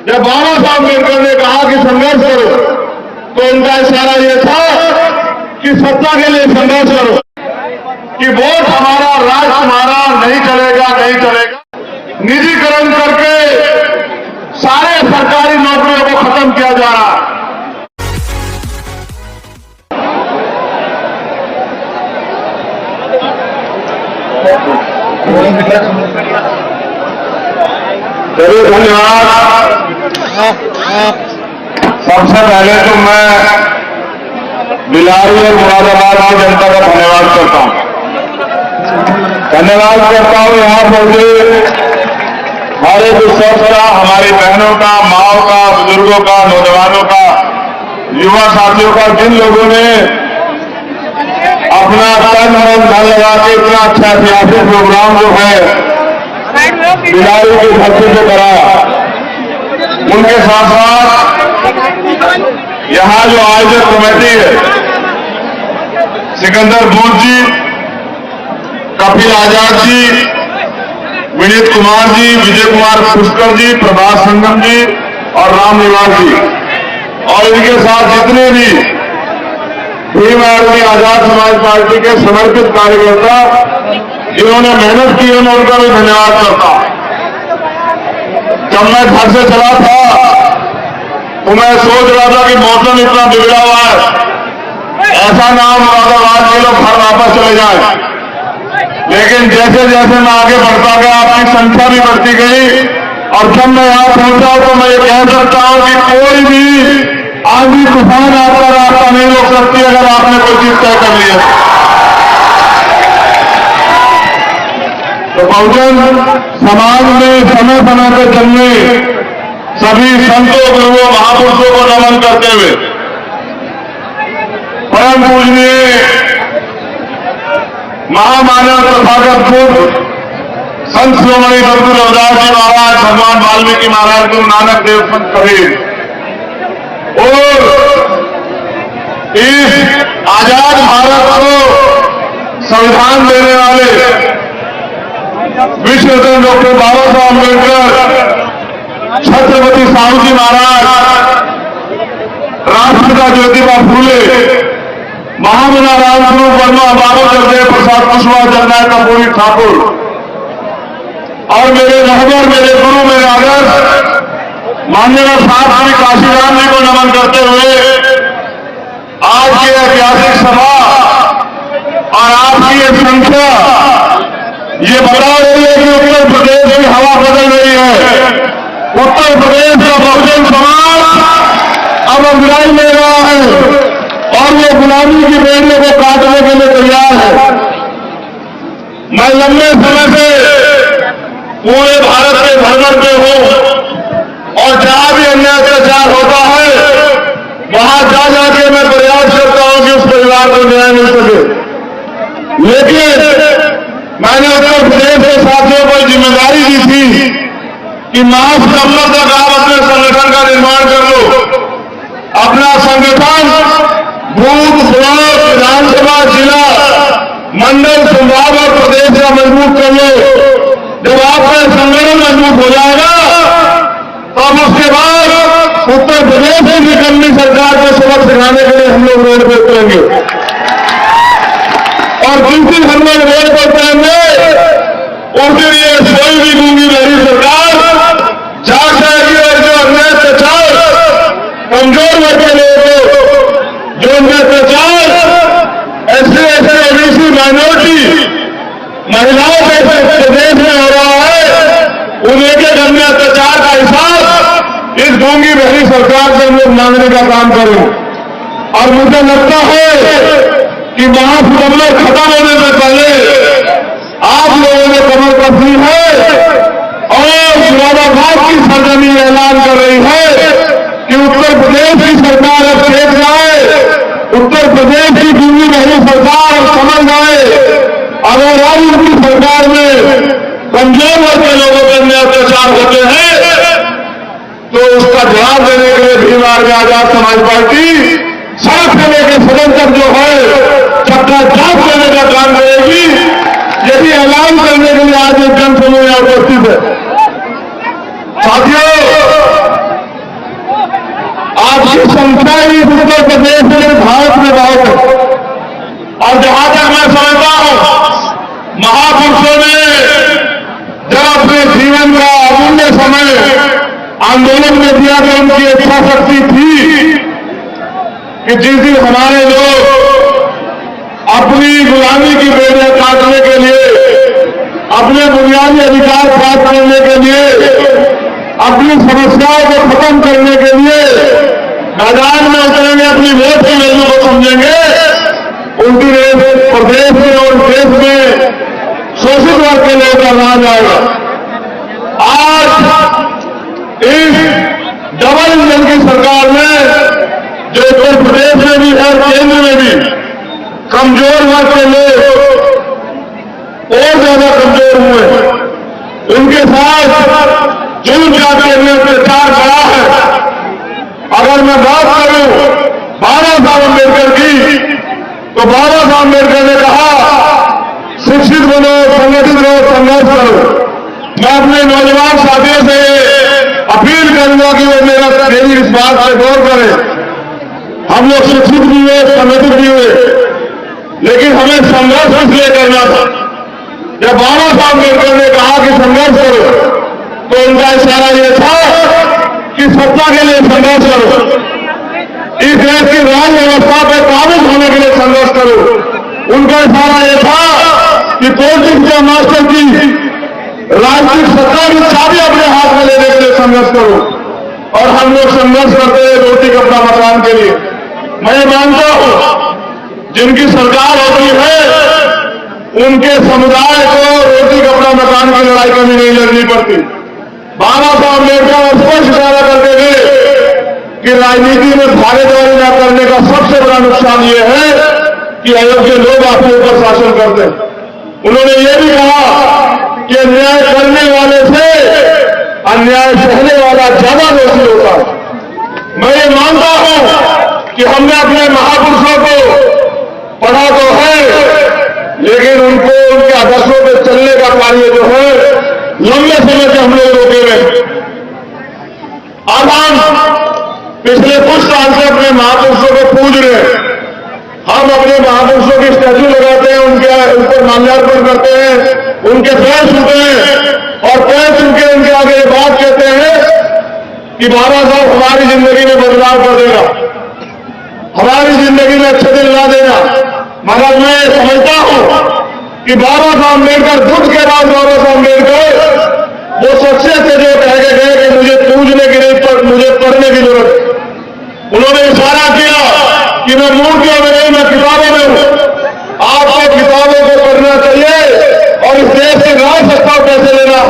जब बाबा साहब अम्बेडकर ने कहा कि संघर्ष करो, तो उनका इशारा यह था कि सत्ता के लिए संघर्ष करो, कि वोट हमारा, राज हमारा, नहीं चलेगा, नहीं चलेगा। निजीकरण करके सारे सरकारी नौकरियों को खत्म किया जा रहा है। चलिए, धन्यवाद। सबसे पहले तो मैं बिलारी और मुरादाबाद की जनता का धन्यवाद करता हूं। यहाँ पहुंचे हमारे उत्सव का, हमारी बहनों का, माओ का, बुजुर्गों का, नौजवानों का, युवा साथियों का, जिन लोगों ने अपना तन मन धन लगा के इतना अच्छा ऐतिहासिक प्रोग्राम जो है बिलारी की धरती से कराया, उनके साथ साथ यहाँ जो आयोजक कमेटी है, सिकंदर बोस जी, कपिल आजाद जी, विनीत कुमार जी, विजय कुमार पुष्कर जी, प्रभात संगम जी और राम निवास जी, और इनके साथ जितने भी भीम आर्मी आजाद समाज पार्टी के समर्पित कार्यकर्ता जिन्होंने मेहनत की, मैं उनका भी धन्यवाद करता हूं। जब मैं घर से चला था तो मैं सोच रहा था कि मौसम इतना बिगड़ा हुआ है, ऐसा ना हो मुरादाबाद के लोग घर वापस चले जाए। लेकिन जैसे जैसे मैं आगे बढ़ता गया, आपकी संख्या भी बढ़ती गई, और जब मैं यहां पहुंचा तो मैं ये कह सकता हूं कि कोई भी आंधी तूफान आपका रास्ता नहीं रोक सकती अगर आपने कोई चीज तय कर ली है। तो बहुजन समाज में समय समय पर चलने सभी संतों, गुरुओं, महापुरुषों को नमन करते हुए परम पूजनीय महामानव तथागत बुद्ध संत शिरोमणि गुरु रविदास जी महाराज, भगवान वाल्मीकि महाराज, गुरु नानक देव, संत कबीर और इस आजाद भारत को संविधान देने वाले विश्व रत्न डॉक्टर बाबा साहब अम्बेडकर, छत्रपति साहू जी महाराज, राष्ट्रपिता ज्योतिबा फूले, महामना रामस्वरूप वर्मा, बाबा जगदेव प्रसाद कुशवाहा, जननायक कर्पूरी ठाकुर और मेरे रहबर, मेरे गुरु, मेरे आदर्श माननीय साहब श्री काशीराम जी को नमन करते हुए आज की ऐतिहासिक सभा और आपकी ये संख्या ये बता रही है कि उत्तर प्रदेश की हवा बदल रही है। उत्तर प्रदेश का बहुजन समाज अब अंग्रेज ले रहा है और ये गुलामी की बेड़ियों को काटने के लिए तैयार है। मैं लंबे समय से पूरे भारत के भ्रमण पे हूं और जहां भी अन्याय अत्याचार होता है वहां जा जाके मैं प्रयास करता हूं कि उस परिवार को न्याय मिल सके। लेकिन मैंने उत्तर प्रदेश के साथियों को जिम्मेदारी दी थी कि मार्च नवंबर तक आप अपने संगठन का निर्माण कर लो। अपना संगठन बूथ, ब्लॉक, विधानसभा, जिला, मंडल, संभाग और प्रदेश का मजबूत कर लो। जब आपका संगठन मजबूत हो जाएगा तब उसके बाद उत्तर प्रदेश की निकलनी सरकार को सबक सिखाने के लिए हम लोग रोड पर उतरेंगे और जिस हम लोग रोड पर उतरेंगे उसके लिए कोई भी गूंगी बहरी सरकार जाग जाएगी और जो अन्याय अत्याचार कमजोर वर्ग के लोगों को, जो उनका अत्याचार एससी, एसटी, ओबीसी, माइनॉरिटी, महिलाओं के प्रदेश में हो रहा है, उन्हें के अन्य अत्याचार का हिसाब इस गूंगी बहरी सरकार से हम लोग मांगने का काम करें। और मुझे लगता है कि महासम्मेलन खत्म होने से पहले आप लोगों ने कमर कसी है और मुरादाबाद की सरजमी ऐलान कर रही है कि उत्तर प्रदेश की सरकार अब टेक जाए, उत्तर प्रदेश की गूंगी बहरी सरकार समझ जाए। अगर आज उनकी सरकार में कमजोर वर्ग के लोगों पर अन्याय अत्याचार होते हैं तो उसका जवाब देने के लिए भीम आर्मी आजाद समाज पार्टी सड़क से लेकर सदन तक जो है चक्का जाप करने का काम करेगी। यही ऐलान करने के लिए आज एक जनसमूह यहाँ उपस्थित है। साथियों, प्रदेश में, भारत में बहुत है। और जहां तक मैं समझता हूं, महापुरुषों ने जब अपने जीवन का अमूल्य समय आंदोलन में दिया तो उनकी इच्छा शक्ति थी कि जिस दिन हमारे लोग अपनी गुलामी की बेड़ियां काटने के लिए, अपने बुनियादी अधिकार प्राप्त करने के लिए, अपनी समस्याओं को खत्म करने के लिए मैदान में उतरेंगे, अपनी वोट की वैल्यू को समझेंगे, उस दिन प्रदेश में और देश में शोषित वर्ग के लोगों का राज आएगा। आज इस डबल इंजन की सरकार में, जो उत्तर प्रदेश में भी है, केंद्र में भी, कमजोर वर्ग के लोग और ज्यादा कमजोर हुए, उनके साथ जुल्म जाति ने अत्याचार करा है। अगर मैं बात करूं बाबा साहब अम्बेडकर की, तो बाबा साहब अम्बेडकर ने कहा, शिक्षित बनो, संगठित रहो, संघर्ष करो। मैं अपने नौजवान साथियों से अपील करूंगा कि वो मेरी इस बात पर गौर करें। हम लोग शिक्षित भी हुए, संगठित भी हुए, लेकिन हमें संघर्ष इसलिए करना था। जब बाबा साहब अम्बेडकर ने कहा कि संघर्ष करो, तो उनका इशारा यह था कि सत्ता के लिए संघर्ष करो, इस देश की राज व्यवस्था पर काबिज होने के लिए संघर्ष करो। उनका इशारा यह था कि पॉलिटिक्स के मास्टर की राजनीतिक सत्ता की चाबी अपने हाथ में लेने के लिए संघर्ष करो। और हम लोग संघर्ष करते हैं रोटी कपड़ा मकान के लिए। मैं मानता हूं जिनकी सरकार होती है उनके समुदाय को रोटी कपड़ा मकान की लड़ाई कभी नहीं लड़नी पड़ती। बाबा साहब अम्बेडकर स्पष्ट इशारा करते थे कि राजनीति में भागीदारी न करने का सबसे बड़ा नुकसान यह है कि अयोग्य लोग आपके ऊपर शासन करते हैं। उन्होंने ये भी कहा कि अन्याय करने वाले से अन्याय सहने वाला ज्यादा दोषी होता है। मैं ये मानता हूं कि हमने अपने महापुरुषों को पढ़ा तो है, लेकिन उनको उनके आदर्शों पर चलने का कार्य जो है लंबे समय से हम लोग रोके हुए। अब हम पिछले कुछ साल से अपने महापुरुषों को पूज रहे हैं। हम अपने महापुरुषों की स्टैच्यू लगाते हैं, उनके ऊपर माल्यार्पण करते हैं, उनके पैर छूते हैं और पैर छू के उनके आगे ये बात कहते हैं कि बाबा साहब हमारी जिंदगी में बदलाव कर देगा, हमारी जिंदगी में अच्छे दिन ला देगा। मगर मैं समझता हूं कि बाबा साहब अम्बेडकर बुद्ध के बाद बाबा साहब अम्बेडकर वो सच्चे थे जो कह के गए कि मुझे पूजने की नहीं पर मुझे पढ़ने की जरूरत है। उन्होंने इशारा किया कि मैं मूर्तियों में नहीं, मैं किताबों में हूं। आपको किताबों को पढ़ना चाहिए और इस देश की राज सत्ता कैसे लेना,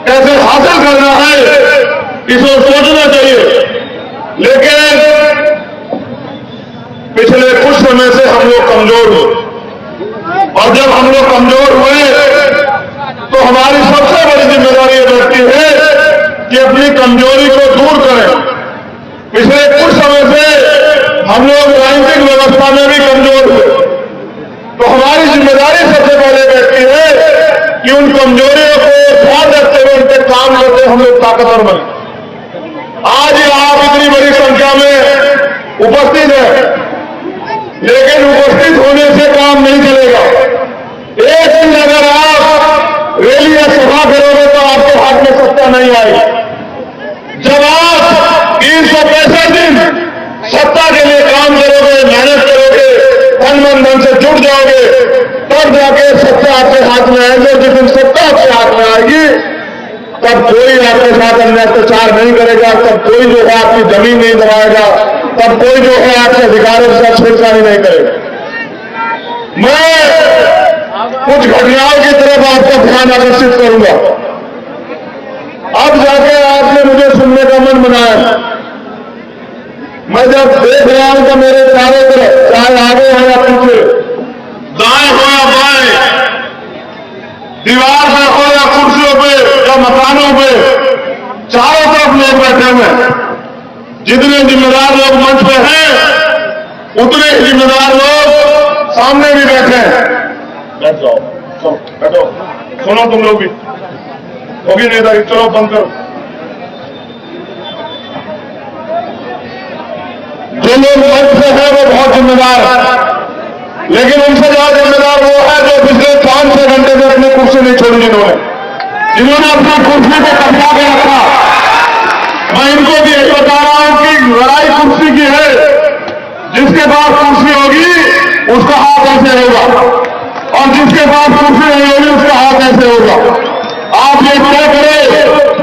कैसे हासिल करना है, इसको सोचना चाहिए। लेकिन पिछले कुछ समय से हम लोग कमजोर हुए, और जब हम लोग कमजोर हुए तो हमारी सबसे बड़ी जिम्मेदारी ये बनती है कि अपनी कमजोरी को दूर करें। पिछले कुछ समय से हम लोग राजनीतिक व्यवस्था में भी कमजोर हुए, तो हमारी जिम्मेदारी सबसे पहले बैठती है कि उन कमजोरियों को ध्यान रखते हुए उनके काम करते हम लोग ताकतवर बने। आज आप इतनी बड़ी संख्या में उपस्थित हैं, लेकिन उपस्थित होने से काम नहीं चलेगा। एक दिन अगर आप रैली या सभा करोगे तो आपके हाथ में सत्ता नहीं आएगी। जब आप 365 दिन सत्ता के लिए काम करोगे, मेहनत करोगे, तन मन धन से जुट जाओगे, तब जाके सत्ता आपके हाथ में आएगी। जिस दिन सत्ता आपके हाथ में आएगी तब कोई आपके साथ अन्य अत्याचार नहीं करेगा, तब कोई जो है आपकी जमीन नहीं दबाएगा, तब कोई जो है आपके अधिकारों के साथ छेड़छाड़ी नहीं करेगा। मैं कुछ घटनाओं की तरफ आपका ध्यान आकर्षित करूंगा। अब जाके आपने मुझे सुनने का मन बनाया। मैं जब देख रहा हूं तो मेरे चारों तरफ, चाहे आगे हो या पीछे, दाएं हो या बाएं, दीवार पर हो या कुर्सियों पे या मकानों पे, चारों तरफ लोग बैठे हुए हैं। जितने जिम्मेदार लोग मंच पे हैं उतने ही जिम्मेदार लोग सामने भी बैठे हैं। बैठ जाओ, चलो बैठो, सुनो तुम लोग भी, होगी नेताजी, चलो बंद करो। जो लोग मंच जिम्मेदार है, लेकिन उनसे ज्यादा जिम्मेदार वो है जो पिछले 5-6 घंटे में अपनी कुर्सी नहीं छोड़ी, जिन्होंने अपनी कुर्सी को कब्जा के रखा। मैं इनको भी यही बता रहा हूं कि लड़ाई कुर्सी की है, जिसके पास कुर्सी होगी उसका हाथ ऐसे होगा, और जिसके पास कुर्सी नहीं होगी उसका हाथ ऐसे होगा। आप ये तय करें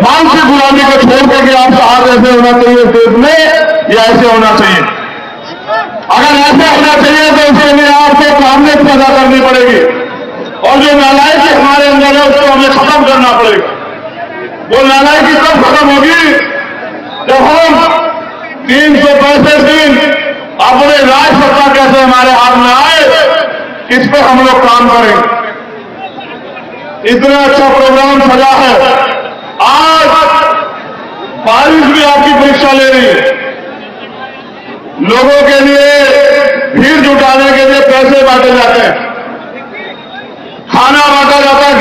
मानसिक गुलामी को छोड़ करके आपका हाथ ऐसे होना चाहिए देश में, या ऐसे होना चाहिए। अगर ऐसे होना चाहिए तो उसके लिए आपको कामयाब पैदा करनी पड़ेगी, और जो नालायकी हमारे अंदर है उसको हमें खत्म करना पड़ेगा। वो नालायकी कब खत्म होगी? जब हम 365 दिन अपने राज सत्ता कैसे हमारे हाथ में आए, इस पर हम लोग काम करें। इतना अच्छा प्रोग्राम सजा है। आज बारिश भी आपकी परीक्षा ले रही है। लोगों के लिए भीड़ जुटाने के लिए पैसे बांटे जाते हैं, खाना बांटा जाता है,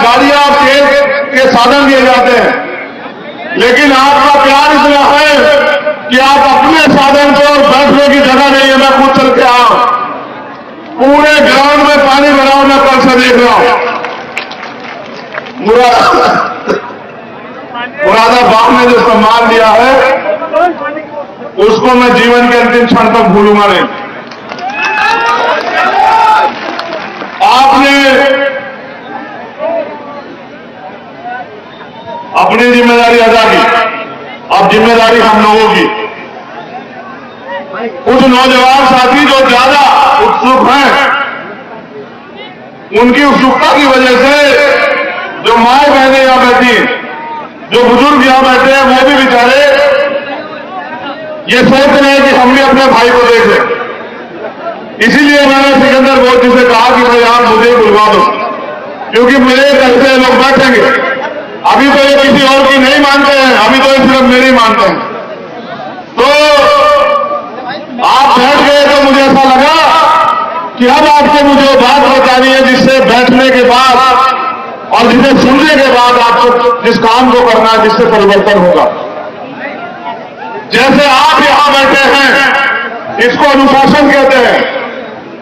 गाड़ियां तेल के साधन दिए जाते हैं, लेकिन आपका प्यार इतना है कि आप अपने साधन को और बैठने की जगह नहीं है। मैं खुद चल के आया, पूरे ग्राउंड में पानी भरा हूं, मैं कल से देख रहा हूं। मुरादाबाद ने जो सम्मान दिया है उसको मैं जीवन के अंतिम क्षण तक भूलूंगा नहीं। आपने अपनी जिम्मेदारी अदा की, अब जिम्मेदारी हम लोगों की। कुछ नौजवान साथी जो ज्यादा उत्सुक हैं, उनकी उत्सुकता की वजह से जो माए बहनें यहां बैठी, जो बुजुर्ग यहां बैठे हैं, वो भी बेचारे ये सोच रहे हैं कि हम भी अपने भाई को देख लें। इसीलिए मैंने सिकंदर बोर्ड जी से कहा कि भाई आप मुझे बुलवा दो, क्योंकि मेरे कैसे लोग बैठेंगे। अभी तो ये किसी और की नहीं मानते हैं, अभी तो ये सिर्फ मेरी मानते हैं। तो आप बैठ गए तो मुझे ऐसा लगा कि अब आपको मुझे बात बतानी है जिससे बैठने के बाद और जिसे सुनने के बाद आपको जिस काम को करना है, जिससे परिवर्तन होगा। जैसे आप यहां बैठे हैं, इसको अनुशासन कहते हैं,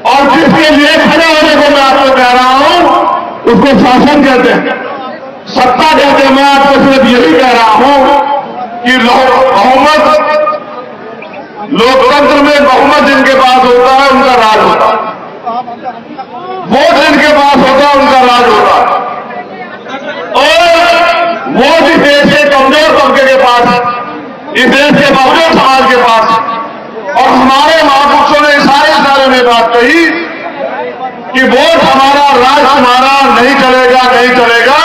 और जिसके लिए खड़े होने को मैं आपको कह रहा हूं उसको शासन कहते हैं, सत्ता कहते हैं। मैं आपको सिर्फ यही कह रहा हूं कि बहुमत, लोकतंत्र में बहुमत जिनके पास होता है उनका राज होता है, वोट जिनके पास होता है उनका राज होता है। और वो जिस देश के कमजोर तबके के पास, इस देश के बहुजन समाज के पास, और हमारे महापुरुषों ने सारे में बात कही कि वोट हमारा, राज हमारा, नहीं चलेगा, नहीं चलेगा।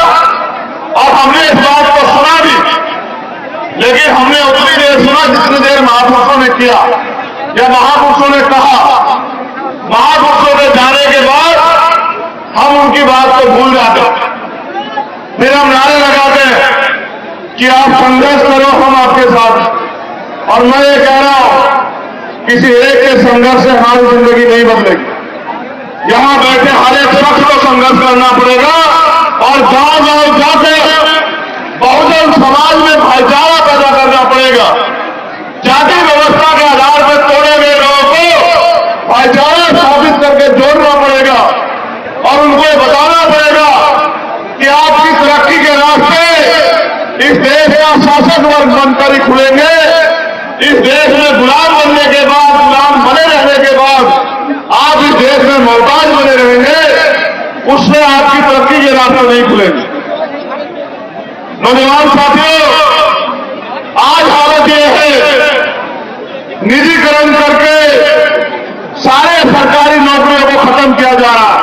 और हमने इस बात को सुना भी, लेकिन हमने उतनी देर सुना जितनी देर महापुरुषों ने किया या महापुरुषों ने कहा। महापुरुषों के जाने के बाद हम उनकी बात को भूल जाते हैं, फिर हम नारे लगाते हैं कि आप संघर्ष करो, हम आपके साथ। और मैं ये कह रहा हूं, किसी एक के संघर्ष से हमारी जिंदगी नहीं बदलेगी। यहां बैठे हर एक शख्स को संघर्ष करना पड़ेगा, और गांव-गांव जाकर बहुजन समाज में भाईचारा पैदा करना पड़ेगा। जाति व्यवस्था के आधार पर तोड़े गए लोगों को भाईचारा स्थापित करके जोड़ना पड़ेगा, और उनको ये बताना पड़ेगा कि आपकी तरक्की के रास्ते इस देश का शासक वर्ग बनकर ही खुलेंगे। इस देश में गुलाम बनने के बाद, गुलाम बने रहने के बाद आप इस देश में मोहताज बने रहेंगे, उससे आपकी तरक्की के रास्ते नहीं खुलेंगे। नौजवान साथियों, आज हालत यह है, निजीकरण करके सारे सरकारी नौकरियों को खत्म किया जा रहा है।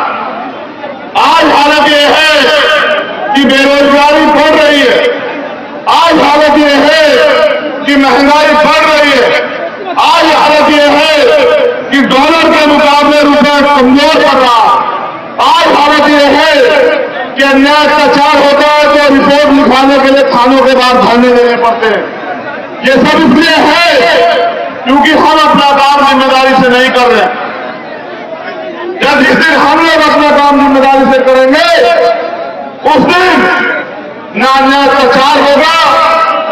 आज हालत यह है कि बेरोजगारी बढ़ रही है। आज हालत यह है कि महंगाई बढ़ रही है। आज हालत यह है कि डॉलर के मुकाबले रुपया कमजोर पड़ रहा है। आज हालत यह है कि अन्याय अत्याचार होता है तो रिपोर्ट लिखवाने के लिए थानों के बाद धरने देने पड़ते हैं। ये सब इसलिए है क्योंकि हम अपना काम जिम्मेदारी से नहीं कर रहे। जब जिस दिन हम लोग अपना काम जिम्मेदारी से करेंगे, उस दिन ना अन्याय अत्याचार होगा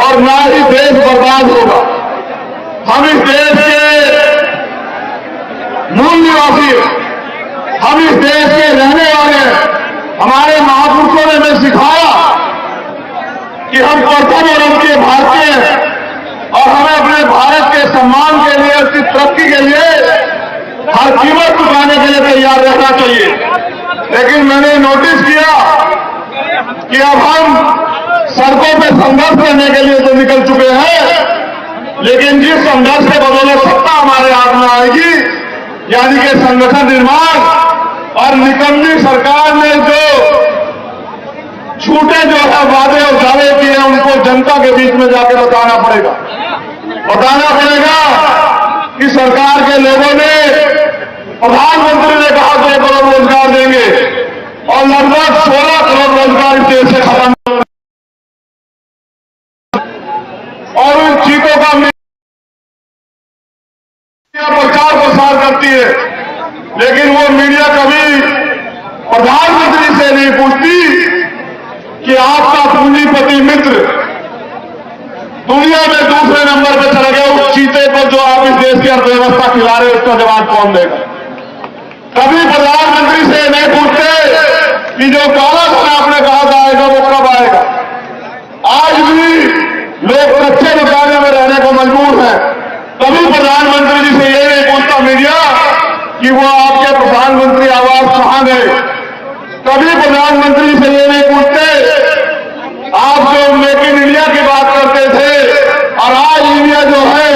और ना ही देश बर्बाद होगा। हम इस देश के देशवासी, हम इस देश के रहने वाले हैं। हमारे महापुरुषों ने हमें सिखाया कि हम प्रथम और उनके भारतीय हैं और हमें अपने भारत के सम्मान के लिए, उसकी तरक्की के लिए हर कीमत चुकाने के लिए तैयार रहना चाहिए। लेकिन मैंने नोटिस किया कि अब हम सड़कों पे संघर्ष करने के लिए तो निकल चुके हैं, लेकिन जिस संघर्ष के बदौलत सत्ता हमारे हाथ में आएगी, यानी कि संगठन निर्माण और निकम्मी सरकार ने जो छूटे जो है वादे और दावे किए हैं, उनको जनता के बीच में जाकर बताना पड़ेगा कि सरकार के लोगों ने, प्रधानमंत्री ने कहा 2 करोड़ रोजगार देंगे और लगभग 16 करोड़ रोजगार इस देश से खत्म, और उन चीजों का प्रचार प्रसार करती है, लेकिन वो मीडिया कभी प्रधानमंत्री से नहीं पूछती कि आपका पूंजीपति मित्र दुनिया में दूसरे नंबर पर चला गया, उस चीते पर जो आप इस देश की अर्थव्यवस्था खिला रहे हैं, उसका जवाब कौन देगा। कभी प्रधानमंत्री से नहीं पूछते कि जो काला धन आपने कहा था आएगा, वो कब आएगा। आज भी लोग कच्चे मकानों में रहने को मजबूर हैं। कभी प्रधानमंत्री जी से ये नहीं पूछता मीडिया कि वो आपके प्रधानमंत्री आवास कहां गए। कभी प्रधानमंत्री जी से ये नहीं पूछते आप जो मेक इन इंडिया की बात करते थे और आज इंडिया जो है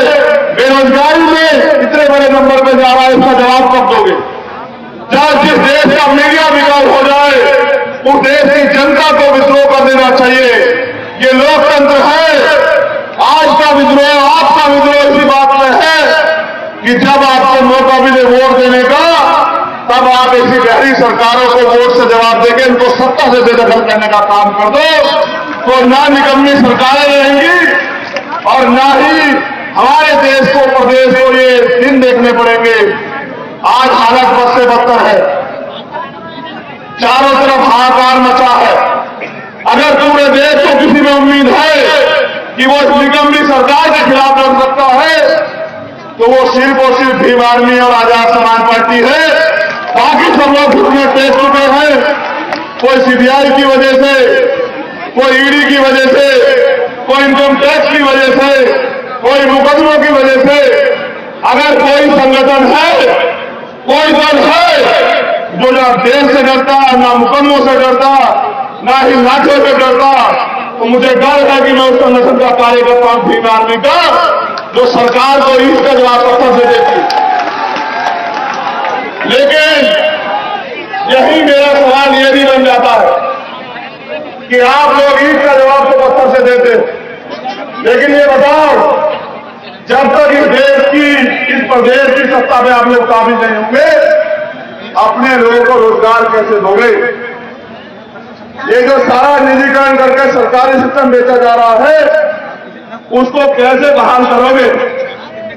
बेरोजगारी में इतने बड़े नंबर पर जा रहा है, इसका जवाब कब दोगे। जब जिस देश का मीडिया विकास हो जाए, उस देश की जनता को विद्रोह कर देना चाहिए। ये लोकतंत्र है। आज का विद्रोह, आपका विद्रोह इसी बात में है कि जब आपको मौका मिले वोट देने का, तब आप ऐसी गहरी सरकारों को वोट से जवाब देके इनको सत्ता से बेदखल करने का काम कर दो, तो ना निकम्मी सरकारें रहेंगी और ना ही हमारे देश को, प्रदेश को ये दिन देखने पड़ेंगे। आज हालत बद से बदतर है, चारों तरफ हाहाकार मचा है। अगर पूरे देश को किसी में उम्मीद है कि वो निकम्मी सरकार के खिलाफ लड़ सकता है, तो वो सिर्फ और सिर्फ भीम आर्मी और आजाद समाज पार्टी है। बाकी सब लोग घुटने टेक चुके हैं, कोई सीबीआई की वजह से, कोई ईडी की वजह से, कोई इनकम टैक्स की वजह से, कोई मुकदमों की वजह से। अगर कोई संगठन है, कोई दल है जो ना देश से डरता, ना मुकदमों से डरता, ना ही लाठों से डरता, तो मुझे डर है कि मैं उस संगठन का कार्यकर्ता हूं, भीम आर्मी का, जो सरकार को ईट का जवाब पत्थर से देती। लेकिन यही मेरा सवाल ये भी बन जाता है कि आप लोग ईट का जवाब तो पत्थर से देते, लेकिन ये बताओ, जब तक इस देश की, इस प्रदेश की सत्ता में आप लोग काबिल नहीं होंगे, अपने लोगों को रोजगार कैसे दोगे। ये जो सारा निजीकरण करके सरकारी सिस्टम बेचा जा रहा है, उसको कैसे बहाल करोगे।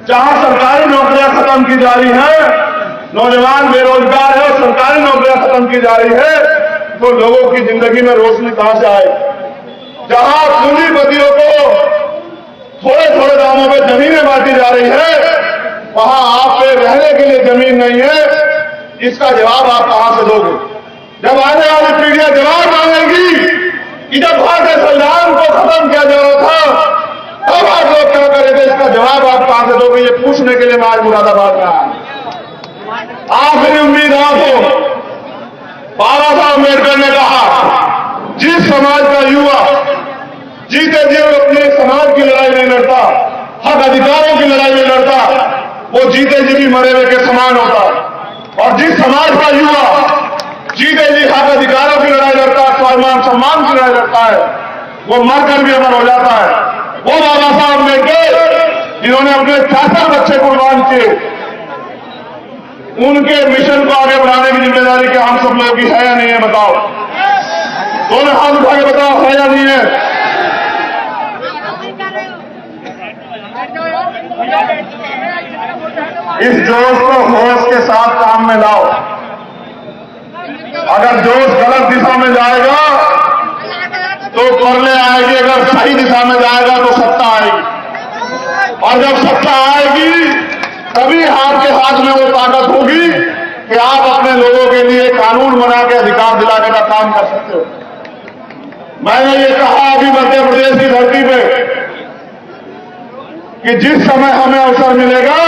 जहां सरकारी नौकरियां खत्म की जा रही हैं, नौजवान बेरोजगार है और सरकारी नौकरियां खत्म की जा रही है, तो लोगों की जिंदगी में रोशनी कहां से आए। जहां पूंजीपतियों को थोड़े थोड़े दामों में जमीनें बांटी जा रही है, वहां आप पे रहने के लिए जमीन नहीं है। इसका जवाब आप कहां से दोगे। जब आने वाली पीढ़ियां जवाब मांगेंगी कि जब भारतीय संविधान को खत्म किया जा रहा था, तब आप लोग क्या करेंगे, इसका जवाब आप कहां से दोगे। ये पूछने के लिए मैं आज मुरादाबाद में आया। आखिरी उम्मीद आपको, बाबा साहब अम्बेडकर ने कहा, जिस समाज का युवा जीते जी अपने समाज की लड़ाई नहीं लड़ता, हक अधिकारों की लड़ाई नहीं लड़ता, वो जीते जी भी मरे हुए के समान होता है। और जिस समाज का युवा जीते जी हक अधिकारों की लड़ाई लड़ता है, स्वाभिमान सम्मान की लड़ाई लड़ता है, वो मरकर भी अमर हो जाता है। वो बाबा साहब अम्बेडकर जिन्होंने अपने 66 बच्चे कुर्बान किए, उनके मिशन को आगे बढ़ाने की जिम्मेदारी क्या हम सब लोगों की है या नहीं है, बताओ। दोनों हाथ उठा के बताओ, है या नहीं है। इस जोश को होश के साथ काम में लाओ। अगर जोश गलत दिशा में जाएगा तो परले आएगी, अगर सही दिशा में जाएगा तो सत्ता आएगी। और जब सत्ता आएगी, तभी आपके हाथ में वो ताकत होगी कि आप अपने लोगों के लिए कानून बना के अधिकार दिलाने का काम कर सकते हो। मैंने ये कहा अभी मध्य प्रदेश की धरती पे कि जिस समय हमें अवसर मिलेगा,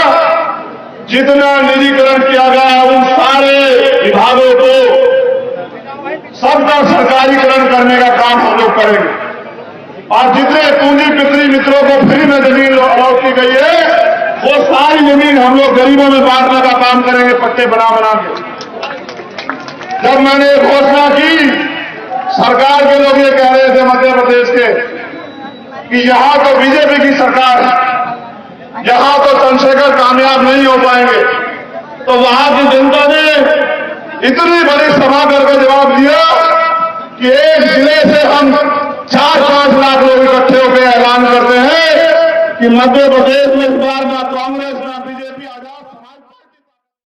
जितना निजीकरण किया गया उन सारे विभागों को सबका सरकारीकरण करने का काम हम लोग करेंगे। और जितने पूंजी मित्रों को फ्री में जमीन अलॉट की गई है, वो सारी जमीन हम लोग गरीबों में बांटने का काम करेंगे, पट्टे बना बना के। जब मैंने घोषणा की, सरकार के लोग ये कह रहे थे मध्य प्रदेश के कि यहां तो बीजेपी की सरकार है, यहां तो चंद्रशेखर कामयाब नहीं हो पाएंगे। तो वहां की जनता ने इतनी बड़ी सभा करके जवाब दिया कि एक जिले से हम 4-5 लाख लोग इकट्ठे होकर ऐलान करते हैं कि मध्य प्रदेश में इस बार ना कांग्रेस